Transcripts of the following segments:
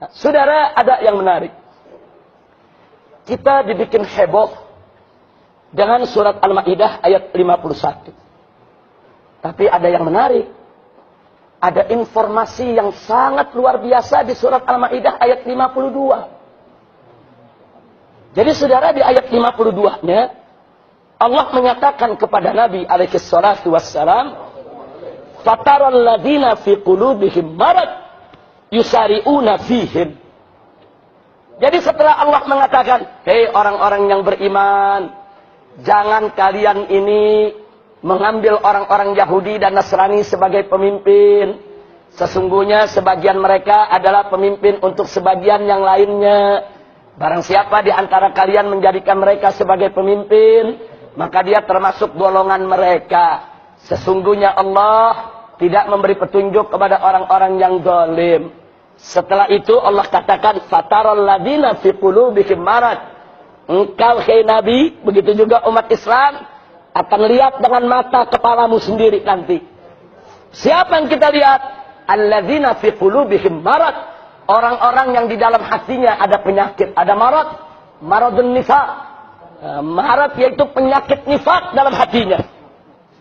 Nah, saudara, ada yang menarik. Kita dibikin heboh dengan surat Al-Maidah ayat 51. Tapi ada yang menarik. Ada informasi yang sangat luar biasa di surat Al-Maidah ayat 52. Jadi saudara, di ayat 52-nya Allah menyatakan kepada Nabi alaihi salatu wassalam, "Fataral ladzina fi qulubihim marad yusari'una fihim." Jadi setelah Allah mengatakan, "Hei orang-orang yang beriman, jangan kalian ini mengambil orang-orang Yahudi dan Nasrani sebagai pemimpin. Sesungguhnya sebagian mereka adalah pemimpin untuk sebagian yang lainnya. Barang siapa di antara kalian menjadikan mereka sebagai pemimpin, maka dia termasuk golongan mereka. Sesungguhnya Allah tidak memberi petunjuk kepada orang-orang yang zalim." Setelah itu Allah katakan, "Fataral ladzina fi qulubihim marad." Engkau, hai Nabi, begitu juga umat Islam, akan lihat dengan mata kepalamu sendiri nanti. Siapa yang kita lihat? Alladzina fi qulubihim marad. Orang-orang yang di dalam hatinya ada penyakit, ada marad, maradun nifaq. Marad yaitu penyakit nifaq dalam hatinya.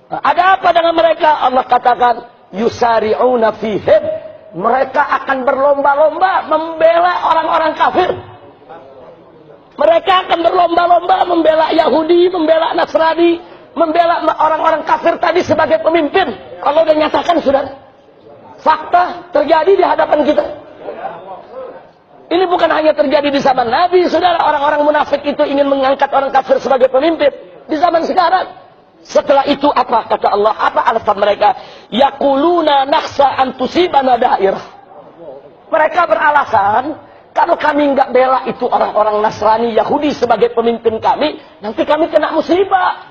Ada apa dengan mereka? Allah katakan, yusari'una fihim. Mereka akan berlomba-lomba membela orang-orang kafir. Mereka akan berlomba-lomba membela Yahudi, membela Nasrani, membela orang-orang kafir tadi sebagai pemimpin. Allah sudah nyatakan, sudah. Fakta terjadi di hadapan kita. Ini bukan hanya terjadi di zaman Nabi, saudara. Orang-orang munafik itu ingin mengangkat orang kafir sebagai pemimpin di zaman sekarang. Setelah itu apa kata Allah? Apa alasan mereka? Yaquluna nakhsha an tusibana dairah. Mereka beralasan, kalau kami nggak bela itu orang-orang Nasrani, Yahudi sebagai pemimpin kami, nanti kami kena musibah.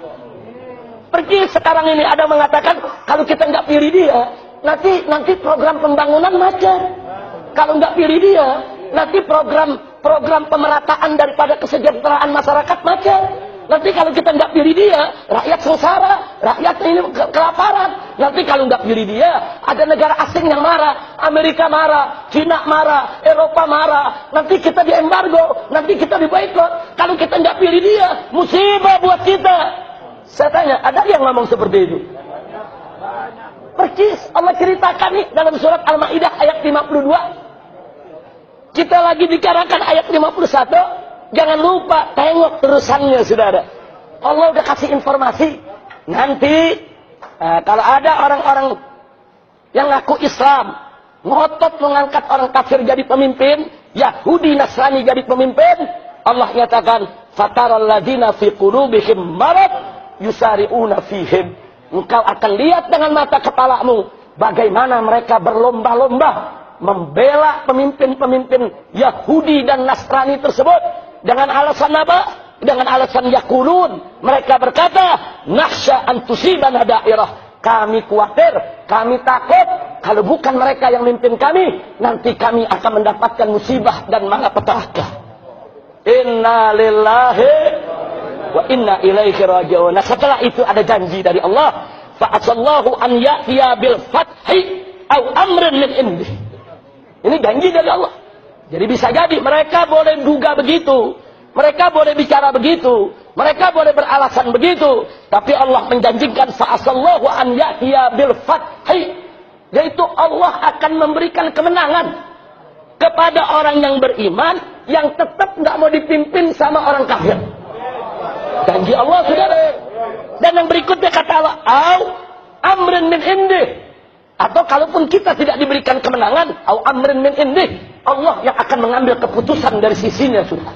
Pergi sekarang ini ada mengatakan, kalau kita nggak pilih dia, nanti program pembangunan macet. Kalau nggak pilih dia, nanti program pemerataan daripada kesejahteraan masyarakat macet. Nanti kalau kita nggak pilih dia, rakyat sengsara, rakyat ini kelaparan. Nanti kalau nggak pilih dia, ada negara asing yang marah, Amerika marah, Cina marah, Eropa marah. Nanti kita diembargo, nanti kita diboikot. Kalau kita nggak pilih dia, musibah buat kita. Saya tanya, ada yang ngomong seperti itu? Percis Allah ceritakan nih dalam surat Al-Maidah ayat 52. Kita lagi bicarakan ayat 51. Jangan lupa tengok terusannya, saudara. Allah udah kasih informasi. Nanti kalau ada orang-orang yang ngaku Islam, ngotot mengangkat orang kafir jadi pemimpin, Yahudi Nasrani jadi pemimpin, Allah nyatakan, fataral ladzina fi qulubihim marad yusari'una fihim. Engkau akan lihat dengan mata kepalamu bagaimana mereka berlomba-lomba membela pemimpin-pemimpin Yahudi dan Nasrani tersebut. Dengan alasan apa? Dengan alasan yaqulun. Mereka berkata, nakhsha an tusibana dairah. Kami khawatir, kami takut, kalau bukan mereka yang memimpin kami, nanti kami akan mendapatkan musibah dan malapetaka. Inna lillahi wa inna ilaihi raji'un. Nah, setelah itu ada janji dari Allah, fa'asallahu an ya'tiya bil fathi au amrin min indih. Ini janji dari Allah. Jadi bisa jadi mereka boleh duga begitu, mereka boleh bicara begitu, mereka boleh beralasan begitu, tapi Allah menjanjikan fa'asallahu an ya'tiya bil fathi, yaitu Allah akan memberikan kemenangan kepada orang yang beriman yang tetap nggak mau dipimpin sama orang kafir. Janji Allah, saudara. Dan yang berikutnya kata Allah, au amrin min indih. Atau kalaupun kita tidak diberikan kemenangan, au amrin min indih, Allah yang akan mengambil keputusan dari sisinya, sudah.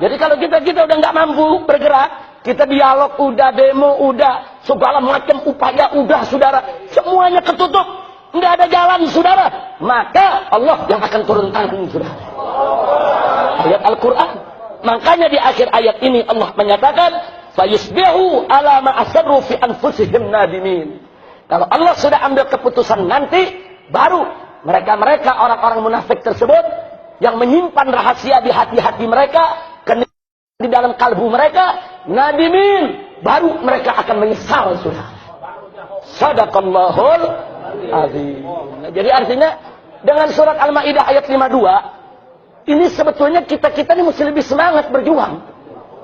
Jadi kalau kita udah nggak mampu bergerak, kita dialog udah, demo udah, segala macam upaya udah, saudara, semuanya ketutup, nggak ada jalan, saudara, maka Allah yang akan turun tangan, saudara. Ayat Al-Quran. Makanya di akhir ayat ini Allah menyatakan, fayusbihu ala ma asarru fi anfusihim nadimin. Kalau Allah sudah ambil keputusan nanti, baru mereka orang-orang munafik tersebut yang menyimpan rahasia di hati-hati mereka, di dalam kalbu mereka, nadimin, baru mereka akan menyesal, sudah. Sadaqallahul azim. Jadi artinya dengan surat Al-Maidah ayat 52, ini sebetulnya kita-kita ini mesti lebih semangat berjuang.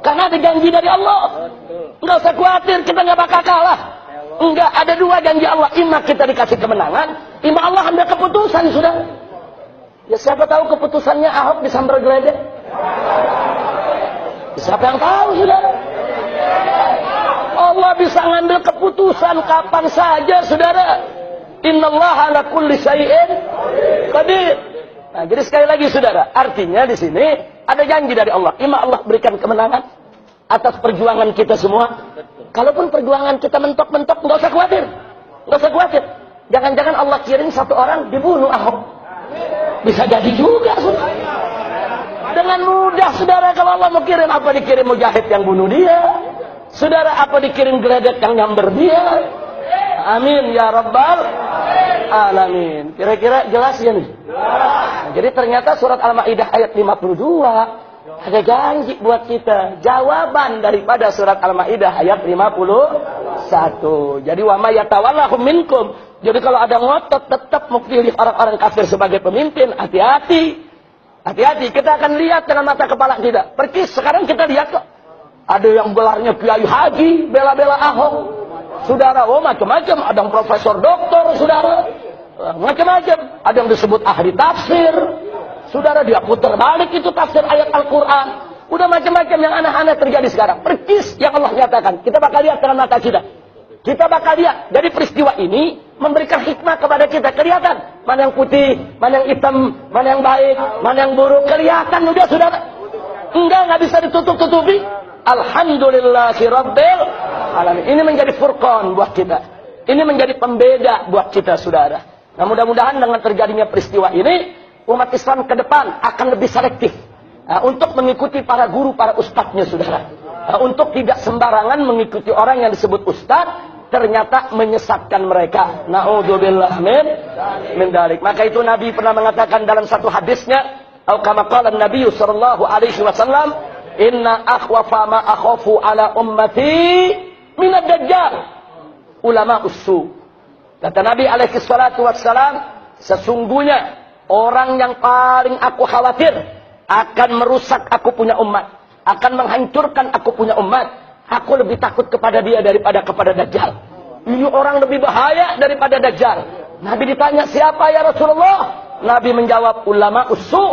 Karena ada janji dari Allah. Nggak usah khawatir, kita nggak bakal kalah. Enggak, ada dua janji Allah. Ima kita dikasih kemenangan, ima Allah ambil keputusan, sudah. Ya siapa tahu keputusannya Ahok disambar geledek. Siapa yang tahu, sudah. Allah bisa ngambil keputusan kapan saja, saudara. Innallaha ala kulli syai'in qadir. Nah, jadi sekali lagi, saudara, artinya di sini ada janji dari Allah. Ima Allah berikan kemenangan atas perjuangan kita semua. Kalaupun perjuangan kita mentok-mentok, nggak usah khawatir. Nggak usah khawatir. Jangan-jangan Allah kirim satu orang dibunuh Ahok. Bisa jadi juga, saudara. Dengan mudah, saudara, kalau Allah mau kirim, apa dikirim mujahid yang bunuh dia? Saudara, apa dikirim geledek yang nyamber dia? Amin ya rabbal alamin. Kira-kira jelas ya nih? Nah, jadi ternyata surat Al-Maidah ayat 52 ada janji buat kita. Jawaban daripada surat Al-Maidah ayat 51. Jadi wa may yatawallahum minkum. Jadi kalau ada ngotot tetap mau pilih orang-orang kafir sebagai pemimpin, hati-hati. Hati-hati, kita akan lihat dengan mata kepala kita. Persis sekarang kita lihat kok. Ada yang gelarnya Kiai Haji, bela-bela Ahok. Saudara, oh macam-macam. Ada yang profesor doktor, saudara. Macam-macam. Ada yang disebut ahli tafsir. Saudara, dia putar balik itu tafsir ayat Al-Quran. Udah macam-macam yang aneh-aneh terjadi sekarang. Persis yang Allah nyatakan. Kita bakal lihat dengan mata kita. Kita bakal lihat. Jadi peristiwa ini memberikan hikmah kepada kita. Kelihatan. Mana yang putih, mana yang hitam, mana yang baik, mana yang buruk. Kelihatan udah, saudara. Nggak bisa ditutup-tutupi. Alhamdulillahirabbil alamin. Ini menjadi furqan buat kita. Ini menjadi pembeda buat kita, saudara. Nah, mudah-mudahan dengan terjadinya peristiwa ini, umat Islam ke depan akan lebih selektif. Untuk mengikuti para guru, para ustadznya, saudara. Untuk tidak sembarangan mengikuti orang yang disebut ustadz, ternyata menyesatkan mereka. Na'udzubillah min dzalik. Maka itu Nabi pernah mengatakan dalam satu hadisnya, atau kama qala Nabi sallallahu alaihi wasallam, inna akhwafa ma akhafu ala ummati minad dajjal ulama usu. Kata Nabi alaihi salatu wassalam, sesungguhnya orang yang paling aku khawatir akan merusak aku punya umat, akan menghancurkan aku punya umat, aku lebih takut kepada dia daripada kepada Dajjal. Ini orang lebih bahaya daripada Dajjal. Nabi ditanya, siapa ya Rasulullah? Nabi menjawab, ulama usu,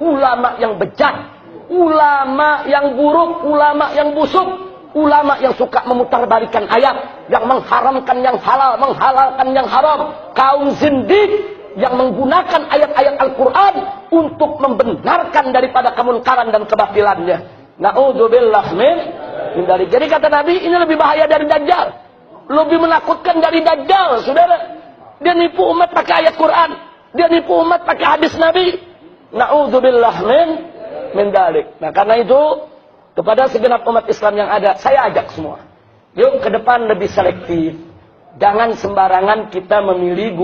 ulama yang bejat, ulama yang buruk, ulama yang busuk, ulama yang suka memutarbalikan ayat, yang mengharamkan yang halal, menghalalkan yang haram, kaum zindik yang menggunakan ayat-ayat Al-Quran untuk membenarkan daripada kemungkaran dan kebatilannya. Na'udzubillah min dzalik. Jadi kata Nabi, ini lebih bahaya dari Dajjal, lebih menakutkan dari Dajjal, saudara. Dia nipu umat pakai ayat Quran, dia nipu umat pakai hadis Nabi. Na'udzubillah min dzalik. Nah, karena itu kepada segenap umat Islam yang ada, saya ajak semua, yuk ke depan lebih selektif. Jangan sembarangan kita memilih